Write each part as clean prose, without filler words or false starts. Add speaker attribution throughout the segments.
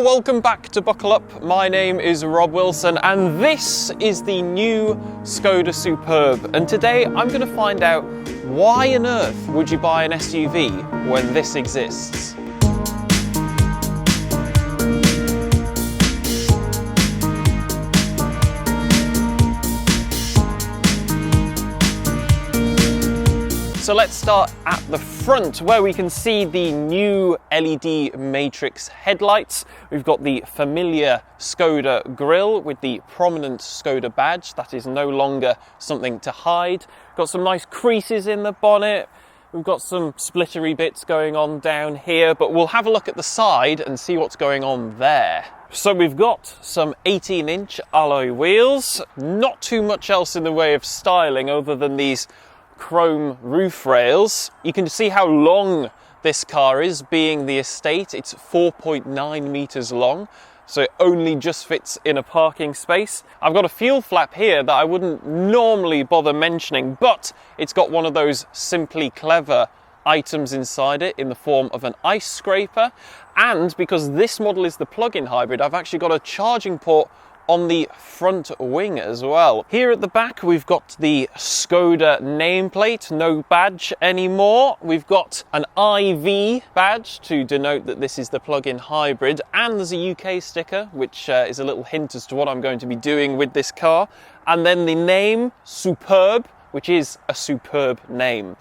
Speaker 1: Hello, welcome back to Buckle Up. My name is Rob Wilson and this is the new Skoda Superb. And today I'm going to find out why on earth would you buy an SUV when this exists? So let's start at the front where we can see the new LED matrix headlights. We've got the familiar Skoda grille with the prominent Skoda badge. That is no longer something to hide. Got some nice creases in the bonnet. We've got some splittery bits going on down here, but we'll have a look at the side and see what's going on there. So we've got some 18-inch alloy wheels. Not too much else in the way of styling other than these chrome roof rails. You can see how long this car is, being the Estate. It's 4.9 meters long, so it only just fits in a parking space. I've got a fuel flap here that I wouldn't normally bother mentioning, but it's got one of those Simply Clever items inside it in the form of an ice scraper. And because this model is the plug-in hybrid, I've actually got a charging port on the front wing as well. Here at the back we've got the Skoda nameplate, no badge anymore. We've got an IV badge to denote that this is the plug-in hybrid, and there's a UK sticker which is a little hint as to what I'm going to be doing with this car. And then the name Superb, which is a superb name.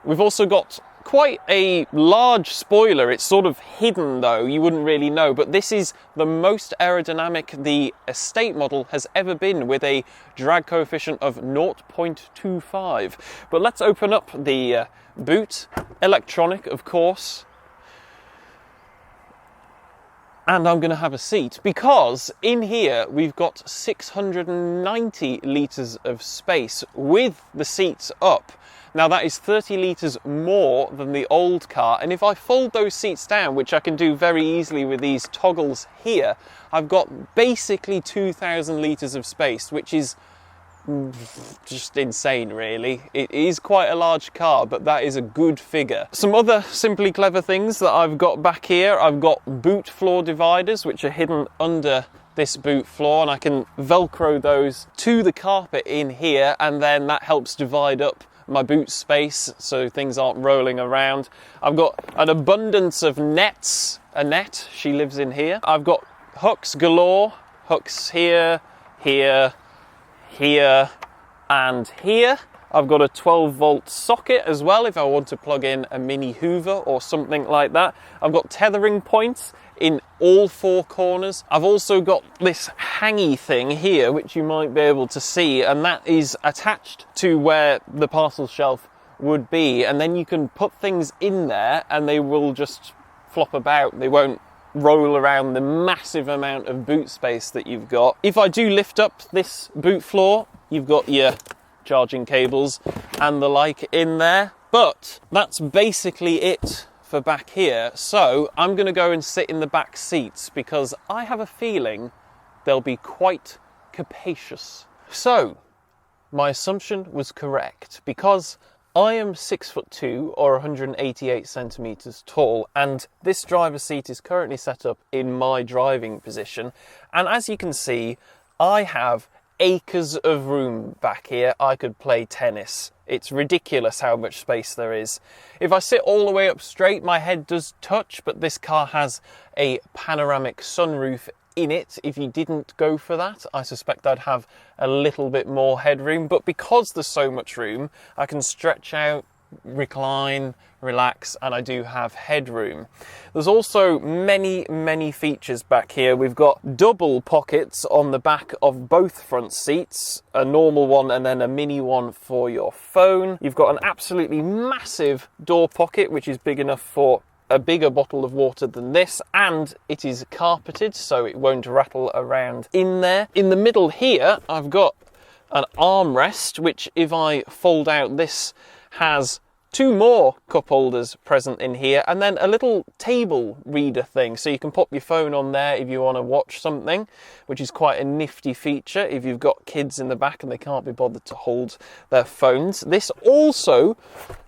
Speaker 1: We've also got quite a large spoiler. It's sort of hidden though, you wouldn't really know, but this is the most aerodynamic the Estate model has ever been, with a drag coefficient of 0.25. But let's open up the boot. Electronic, of course. And I'm going to have a seat because in here we've got 690 litres of space with the seats up. Now that is 30 litres more than the old car, and if I fold those seats down, which I can do very easily with these toggles here, I've got basically 2,000 litres of space, which is just insane really. It is quite a large car, but that is a good figure. Some other Simply Clever things that I've got back here. I've got boot floor dividers which are hidden under this boot floor, and I can velcro those to the carpet in here, and then that helps divide up my boot space so things aren't rolling around. I've got an abundance of nets. Annette, she lives in here. I've got hooks galore. Hooks here, here, here, and here. I've got a 12-volt socket as well if I want to plug in a mini Hoover or something like that. I've got tethering points in all four corners. I've also got this hangy thing here which you might be able to see, and that is attached to where the parcel shelf would be, and then you can put things in there and they will just flop about. They won't roll around the massive amount of boot space that you've got. If I do lift up this boot floor, you've got your charging cables and the like in there, but that's basically it for back here. So I'm going to go and sit in the back seats because I have a feeling they'll be quite capacious. So my assumption was correct because I am 6'2" or 188 centimeters tall, and this driver's seat is currently set up in my driving position, and as you can see I have acres of room back here. I could play tennis. It's ridiculous how much space there is. If I sit all the way up straight, my head does touch, but this car has a panoramic sunroof in it. If you didn't go for that, I suspect I'd have a little bit more headroom, but because there's so much room, I can stretch out, recline, relax, and I do have headroom. There's also many features back here. We've got double pockets on the back of both front seats, a normal one and then a mini one for your phone. You've got an absolutely massive door pocket which is big enough for a bigger bottle of water than this, and it is carpeted so it won't rattle around in there. In the middle here I've got an armrest which, if I fold out, this has 2 more cup holders present in here, and then a little table reader thing, so you can pop your phone on there if you want to watch something, which is quite a nifty feature if you've got kids in the back and they can't be bothered to hold their phones. This also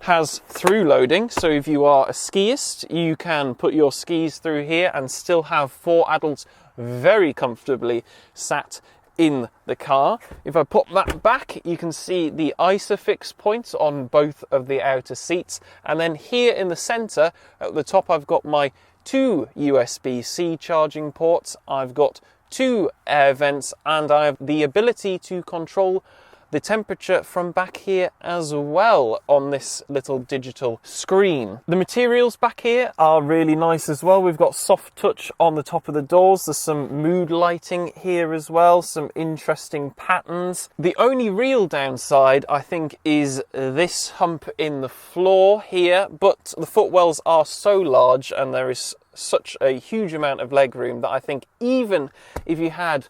Speaker 1: has through loading, so if you are a skiist, you can put your skis through here and still have 4 adults very comfortably sat in the car. If I pop that back, you can see the ISOFIX points on both of the outer seats, and then here in the center at the top I've got my 2 USB-C charging ports, I've got 2 air vents, and I have the ability to control the temperature from back here as well on this little digital screen. The materials back here are really nice as well. We've got soft touch on the top of the doors. There's some mood lighting here as well, some interesting patterns. The only real downside, I think, is this hump in the floor here, but the footwells are so large and there is such a huge amount of legroom that I think even if you had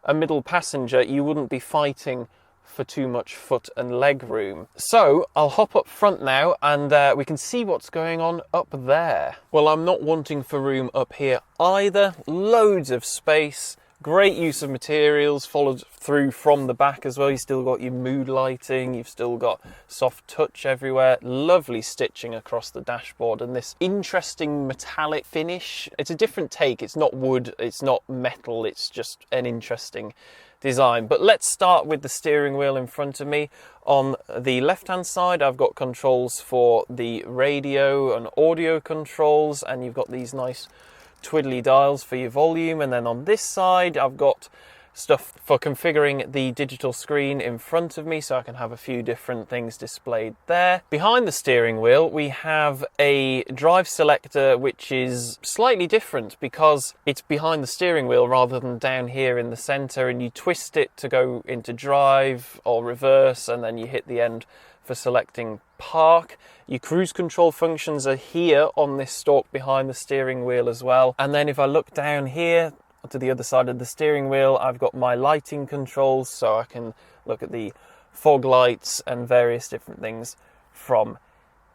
Speaker 1: a middle passenger, you wouldn't be fighting for too much foot and leg room. So I'll hop up front now and we can see what's going on up there. Well, I'm not wanting for room up here either. Loads of space, great use of materials followed through from the back as well. You've still got your mood lighting, you've still got soft touch everywhere, lovely stitching across the dashboard, and this interesting metallic finish. It's a different take, it's not wood, it's not metal, it's just an interesting design. But let's start with the steering wheel in front of me. On the left hand side I've got controls for the radio and audio controls, and you've got these nice twiddly dials for your volume, and then on this side I've got stuff for configuring the digital screen in front of me, so I can have a few different things displayed there. Behind the steering wheel we have a drive selector, which is slightly different because it's behind the steering wheel rather than down here in the center, and you twist it to go into drive or reverse, and then you hit the end for selecting park. Your cruise control functions are here on this stalk behind the steering wheel as well. And then if I look down here to the other side of the steering wheel, I've got my lighting controls, so I can look at the fog lights and various different things from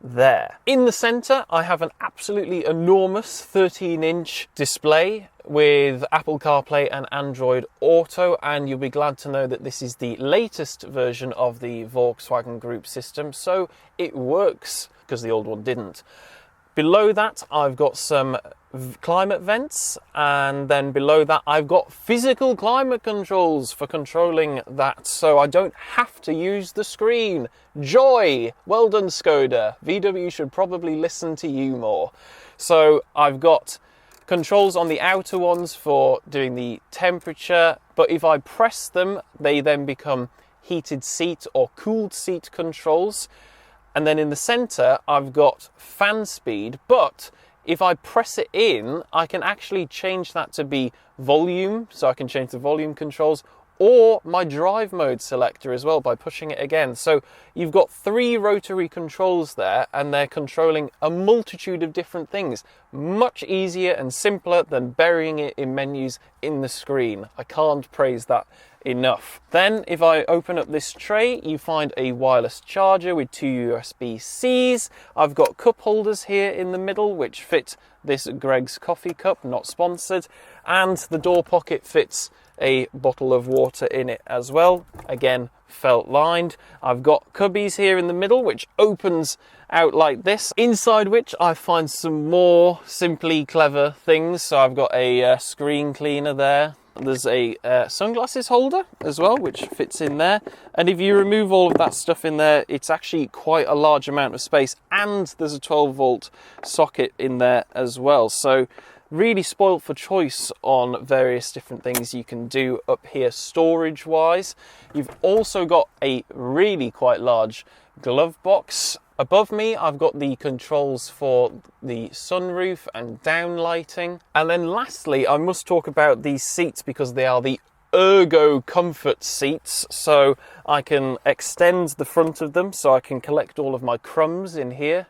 Speaker 1: there. In the center I have an absolutely enormous 13-inch display with Apple CarPlay and Android Auto, and you'll be glad to know that this is the latest version of the Volkswagen Group system, so it works because the old one didn't. Below that I've got some climate vents, and then below that I've got physical climate controls for controlling that, so I don't have to use the screen. Joy! Well done, Skoda. VW should probably listen to you more. So I've got controls on the outer ones for doing the temperature, but if I press them they then become heated seat or cooled seat controls. And then in the center I've got fan speed, but if I press it in, I can actually change that to be volume, so I can change the volume controls, or my drive mode selector as well by pushing it again. So you've got 3 rotary controls there, and they're controlling a multitude of different things. Much easier and simpler than burying it in menus in the screen. I can't praise that enough. Then if I open up this tray, you find a wireless charger with 2 USB-Cs. I've got cup holders here in the middle which fit this Greg's coffee cup, not sponsored, and the door pocket fits a bottle of water in it as well, again felt lined. I've got cubbies here in the middle which opens out like this, inside which I find some more simply clever things. So I've got a screen cleaner there. There's a sunglasses holder as well, which fits in there. And if you remove all of that stuff in there, it's actually quite a large amount of space. And there's a 12-volt socket in there as well. So really spoiled for choice on various different things you can do up here storage-wise. You've also got a really quite large glove box. Above me, I've got the controls for the sunroof and downlighting. And then lastly, I must talk about these seats because they are the ergo comfort seats. So I can extend the front of them so I can collect all of my crumbs in here.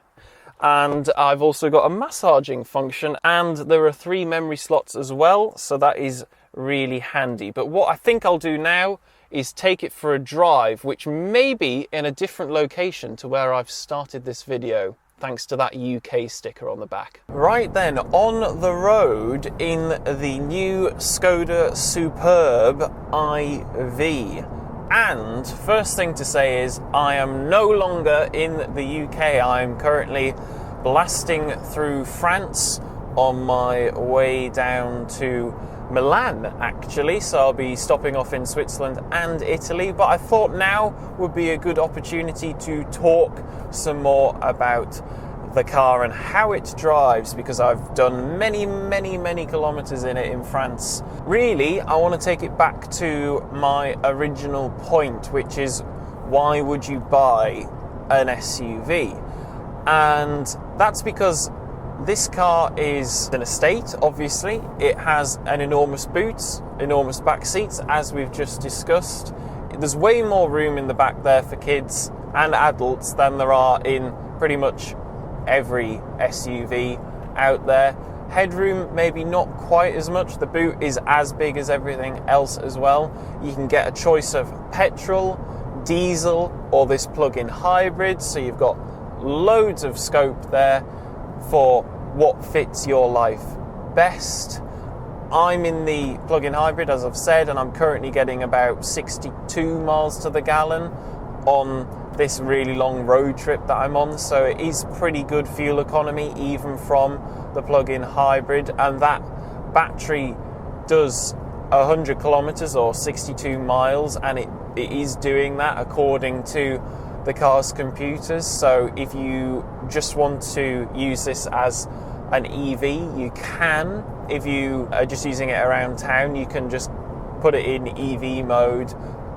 Speaker 1: And I've also got a massaging function, and there are 3 memory slots as well. So that is really handy. But what I think I'll do now is take it for a drive, which may be in a different location to where I've started this video, thanks to that UK sticker on the back. Right then, on the road in the new Skoda Superb IV. And first thing to say is I am no longer in the UK. I am currently blasting through France on my way down to Milan, actually. So I'll be stopping off in Switzerland and Italy. But I thought now would be a good opportunity to talk some more about the car and how it drives, because I've done many kilometers in it in France. Really, I want to take it back to my original point, which is why would you buy an SUV? And that's because this car is an estate, obviously. It has an enormous boot, enormous back seats, as we've just discussed. There's way more room in the back there for kids and adults than there are in pretty much every SUV out there. Headroom, maybe not quite as much. The boot is as big as everything else as well. You can get a choice of petrol, diesel, or this plug-in hybrid, so you've got loads of scope there for what fits your life best. I'm in the plug-in hybrid, as I've said, and I'm currently getting about 62 miles to the gallon on this really long road trip that I'm on, so it is pretty good fuel economy even from the plug-in hybrid. And that battery does 100 kilometers or 62 miles, and it is doing that according to the car's computers. So if you just want to use this as an EV, you can. If you are just using it around town, you can just put it in EV mode,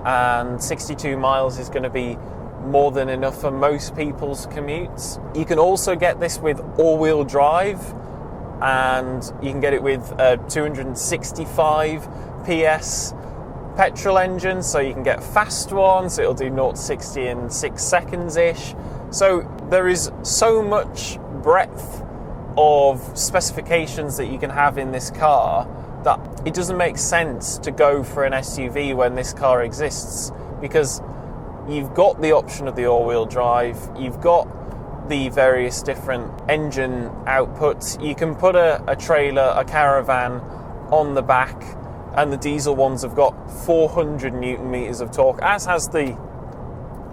Speaker 1: and 62 miles is going to be more than enough for most people's commutes. You can also get this with all-wheel drive, and you can get it with a 265 PS petrol engine, so you can get fast ones. It'll do 0 to 60 in 6 seconds-ish. So there is so much breadth of specifications that you can have in this car that it doesn't make sense to go for an SUV when this car exists, because you've got the option of the all-wheel drive, you've got the various different engine outputs, you can put a trailer, a caravan on the back, and the diesel ones have got 400 newton meters of torque, as has the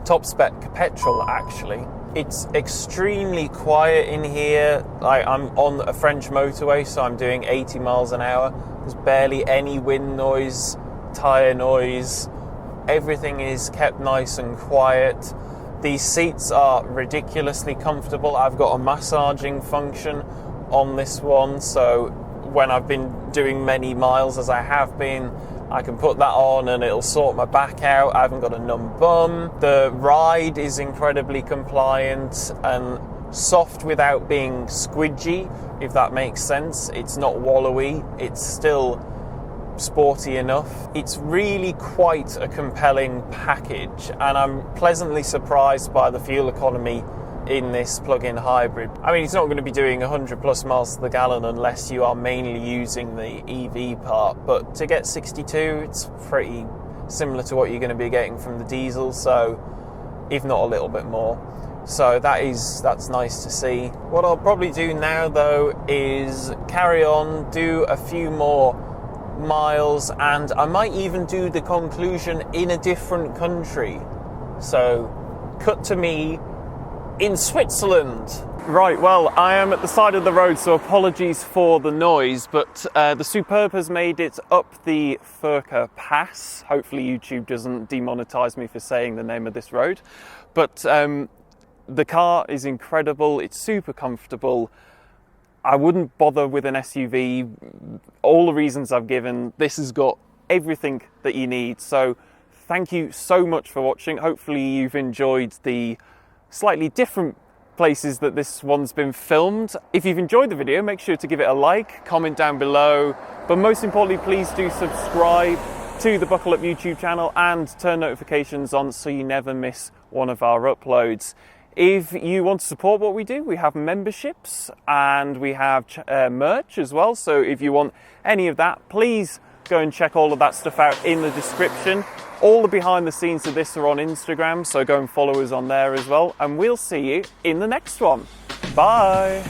Speaker 1: top spec petrol actually. It's extremely quiet in here. I'm on a French motorway, so I'm doing 80 miles an hour. There's barely any wind noise, tyre noise. Everything is kept nice and quiet. These seats are ridiculously comfortable. I've got a massaging function on this one, so when I've been doing many miles, as I have been, I can put that on and it'll sort my back out. I haven't got a numb bum. The ride is incredibly compliant and soft without being squidgy, if that makes sense. It's not wallowy, it's still sporty enough. It's really quite a compelling package, and I'm pleasantly surprised by the fuel economy in this plug-in hybrid. I mean, it's not going to be doing 100 plus miles to the gallon unless you are mainly using the EV part, but to get 62, it's pretty similar to what you're going to be getting from the diesel, so if not a little bit more. So that's nice to see. What I'll probably do now though is carry on, do a few more miles, and I might even do the conclusion in a different country. So cut to me in Switzerland. Right, well, I am at the side of the road, so apologies for the noise, but the Superb has made it up the Furka Pass. Hopefully YouTube doesn't demonetize me for saying the name of this road. But the car is incredible, it's super comfortable. I wouldn't bother with an SUV. All the reasons I've given, this has got everything that you need. So thank you so much for watching. Hopefully you've enjoyed the slightly different places that this one's been filmed. If you've enjoyed the video, make sure to give it a like, comment down below, but most importantly, please do subscribe to the Buckle Up YouTube channel and turn notifications on so you never miss one of our uploads. If you want to support what we do, we have memberships and we have merch as well, so if you want any of that, please go and check all of that stuff out in the description. All the behind the scenes of this are on Instagram, so go and follow us on there as well, and we'll see you in the next one. Bye!